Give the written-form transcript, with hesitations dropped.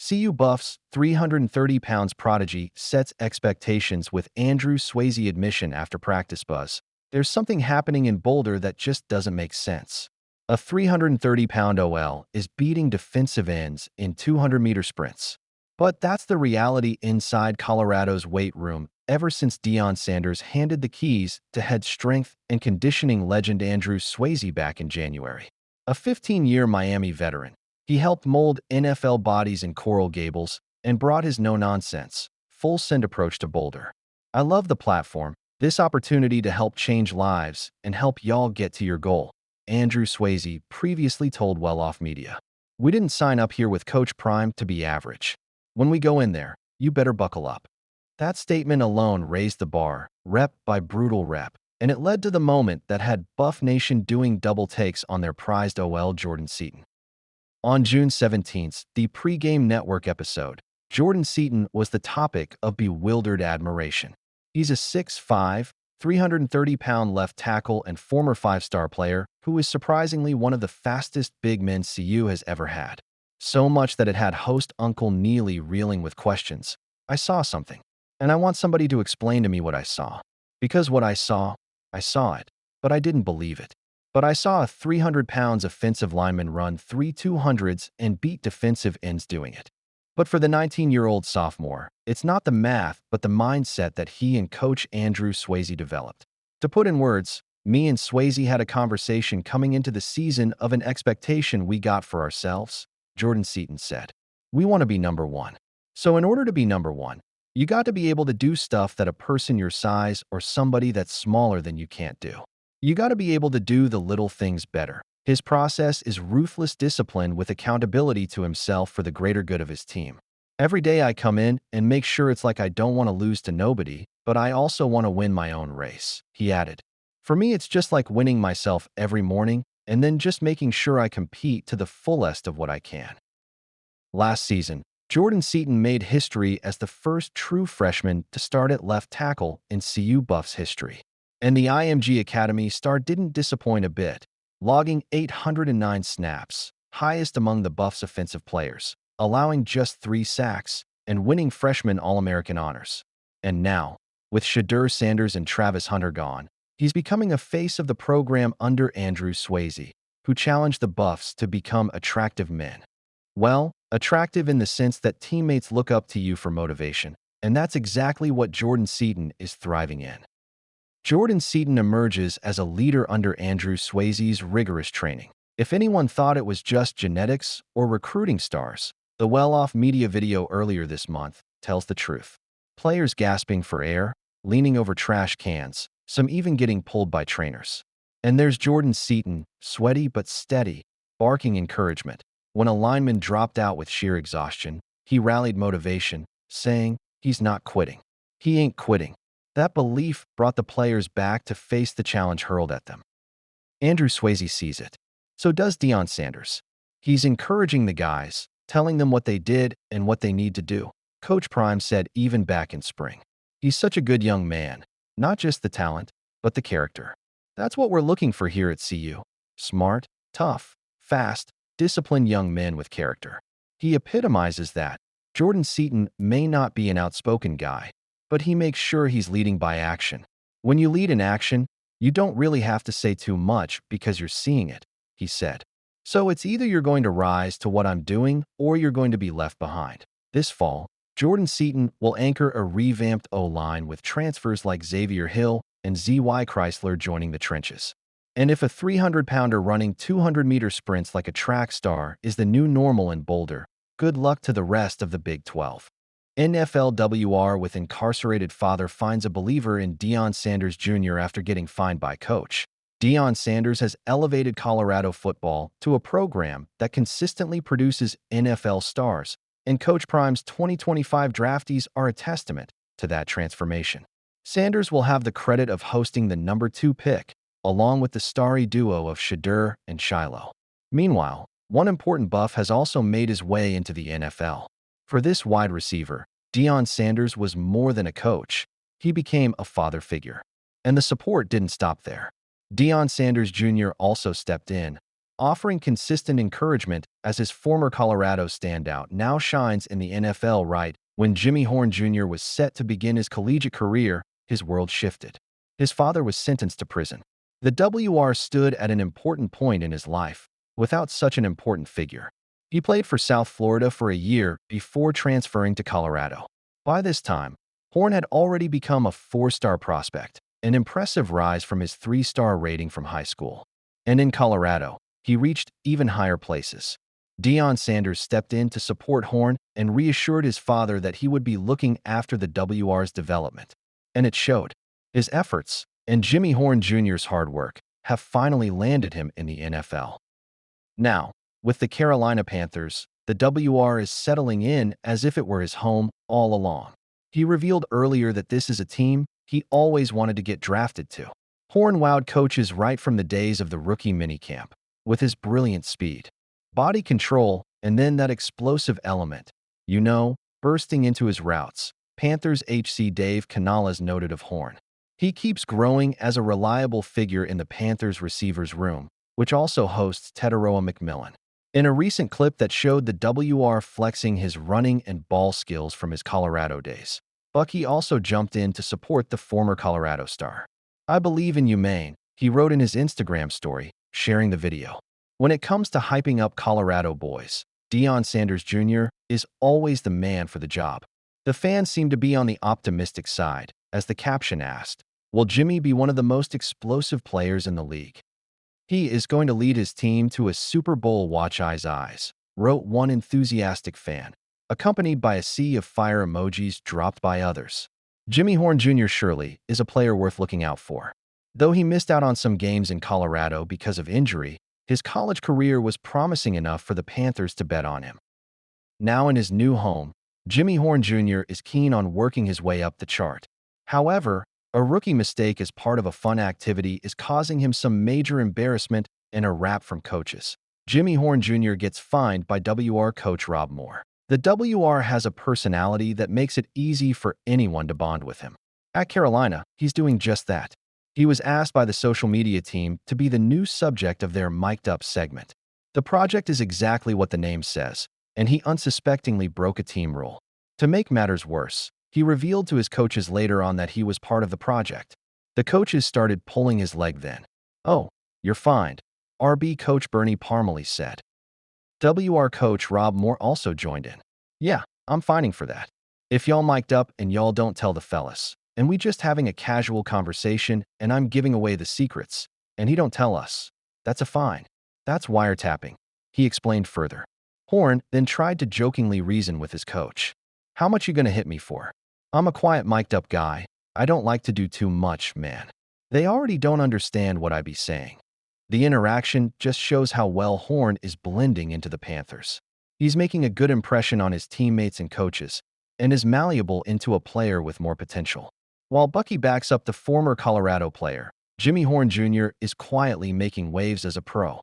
CU Buffs 330 pounds prodigy sets expectations with Andrew Swayze admission after practice buzz. There's something happening in Boulder that just doesn't make sense. A 330-pound OL is beating defensive ends in 200-meter sprints. But that's the reality inside Colorado's weight room ever since Deion Sanders handed the keys to head strength and conditioning legend Andrew Swayze back in January. A 15-year Miami veteran, he helped mold NFL bodies in Coral Gables and brought his no-nonsense, full-send approach to Boulder. I love the platform, this opportunity to help change lives and help y'all get to your goal, Andrew Swayze previously told Well Off Media. We didn't sign up here with Coach Prime to be average. When we go in there, you better buckle up. That statement alone raised the bar, rep by brutal rep, and it led to the moment that had Buff Nation doing double takes on their prized OL Jordan Seaton. On June 17th, the pregame network episode, Jordan Seaton was the topic of bewildered admiration. He's a 6'5", 330-pound left tackle and former five-star player who is surprisingly one of the fastest big men CU has ever had. So much that it had host Uncle Neely reeling with questions. I saw something, and I want somebody to explain to me what I saw. Because what I saw it, but I didn't believe it. But I saw a 300-pound offensive lineman run 3 200s and beat defensive ends doing it. But for the 19-year-old sophomore, it's not the math but the mindset that he and Coach Andrew Swayze developed. To put in words, me and Swayze had a conversation coming into the season of an expectation we got for ourselves, Jordan Seaton said. We want to be number one. So in order to be number one, you got to be able to do stuff that a person your size or somebody that's smaller than you can't do. You got to be able to do the little things better. His process is ruthless discipline with accountability to himself for the greater good of his team. Every day I come in and make sure it's like I don't want to lose to nobody, but I also want to win my own race, he added. For me, it's just like winning myself every morning and then just making sure I compete to the fullest of what I can. Last season, Jordan Seaton made history as the first true freshman to start at left tackle in CU Buffs history. And the IMG Academy star didn't disappoint a bit, logging 809 snaps, highest among the Buffs' offensive players, allowing just 3 sacks, and winning freshman All-American honors. And now, with Shedeur Sanders and Travis Hunter gone, he's becoming a face of the program under Andrew Swayze, who challenged the Buffs to become attractive men. Well, attractive in the sense that teammates look up to you for motivation, and that's exactly what Jordan Seaton is thriving in. Jordan Seaton emerges as a leader under Andrew Swayze's rigorous training. If anyone thought it was just genetics or recruiting stars, the Well Off Media video earlier this month tells the truth. Players gasping for air, leaning over trash cans, some even getting pulled by trainers. And there's Jordan Seaton, sweaty but steady, barking encouragement. When a lineman dropped out with sheer exhaustion, he rallied motivation, saying, "He's not quitting. He ain't quitting." That belief brought the players back to face the challenge hurled at them. Andrew Swayze sees it. So does Deion Sanders. He's encouraging the guys, telling them what they did and what they need to do. Coach Prime said even back in spring. He's such a good young man, not just the talent, but the character. That's what we're looking for here at CU. Smart, tough, fast, disciplined young men with character. He epitomizes that. Jordan Seaton may not be an outspoken guy, but he makes sure he's leading by action. When you lead in action, you don't really have to say too much because you're seeing it, he said. So it's either you're going to rise to what I'm doing or you're going to be left behind. This fall, Jordan Seaton will anchor a revamped O-line with transfers like Xavier Hill and ZY Chrysler joining the trenches. And if a 300-pounder running 200-meter sprints like a track star is the new normal in Boulder, good luck to the rest of the Big 12. NFLWR with incarcerated father finds a believer in Deion Sanders Jr. after getting fined by coach. Deion Sanders has elevated Colorado football to a program that consistently produces NFL stars, and Coach Prime's 2025 draftees are a testament to that transformation. Sanders will have the credit of hosting the number 2 pick, along with the starry duo of Shedeur and Shiloh. Meanwhile, one important buff has also made his way into the NFL. For this wide receiver, Deion Sanders was more than a coach. He became a father figure. And the support didn't stop there. Deion Sanders Jr. also stepped in, offering consistent encouragement as his former Colorado standout now shines in the NFL. Right when Jimmy Horn Jr. was set to begin his collegiate career, his world shifted. His father was sentenced to prison. The WR stood at an important point in his life, without such an important figure. He played for South Florida for a year before transferring to Colorado. By this time, Horn had already become a four-star prospect, an impressive rise from his three-star rating from high school. And in Colorado, he reached even higher places. Deion Sanders stepped in to support Horn and reassured his father that he would be looking after the WR's development. And it showed. His efforts, and Jimmy Horn Jr.'s hard work, have finally landed him in the NFL. Now, with the Carolina Panthers, the WR is settling in as if it were his home all along. He revealed earlier that this is a team he always wanted to get drafted to. Horn wowed coaches right from the days of the rookie minicamp, with his brilliant speed, body control, and then that explosive element, bursting into his routes. Panthers HC Dave Canales noted of Horn. He keeps growing as a reliable figure in the Panthers receivers room, which also hosts Teteroa McMillan. In a recent clip that showed the WR flexing his running and ball skills from his Colorado days, Bucky also jumped in to support the former Colorado star. "I believe in you, man," he wrote in his Instagram story, sharing the video. When it comes to hyping up Colorado boys, Deion Sanders Jr. is always the man for the job. The fans seem to be on the optimistic side, as the caption asked, "Will Jimmy be one of the most explosive players in the league? He is going to lead his team to a Super Bowl, watch eyes," wrote one enthusiastic fan, accompanied by a sea of fire emojis dropped by others. Jimmy Horn Jr. surely is a player worth looking out for. Though he missed out on some games in Colorado because of injury, his college career was promising enough for the Panthers to bet on him. Now in his new home, Jimmy Horn Jr. is keen on working his way up the chart. However, a rookie mistake as part of a fun activity is causing him some major embarrassment and a rap from coaches. Jimmy Horn Jr. gets fined by WR coach Rob Moore. The WR has a personality that makes it easy for anyone to bond with him. At Carolina, he's doing just that. He was asked by the social media team to be the new subject of their Mic'd Up segment. The project is exactly what the name says, and he unsuspectingly broke a team rule. To make matters worse, he revealed to his coaches later on that he was part of the project. The coaches started pulling his leg then. "Oh, you're fined," RB coach Bernie Parmalee said. WR coach Rob Moore also joined in. "Yeah, I'm fining for that. If y'all mic'd up and y'all don't tell the fellas, and we just having a casual conversation and I'm giving away the secrets, and he don't tell us, that's a fine. That's wiretapping," he explained further. Horn then tried to jokingly reason with his coach. "How much you gonna hit me for? I'm a quiet mic'd up guy. I don't like to do too much, man. They already don't understand what I be saying." The interaction just shows how well Horn is blending into the Panthers. He's making a good impression on his teammates and coaches, and is malleable into a player with more potential. While Bucky backs up the former Colorado player, Jimmy Horn Jr. is quietly making waves as a pro.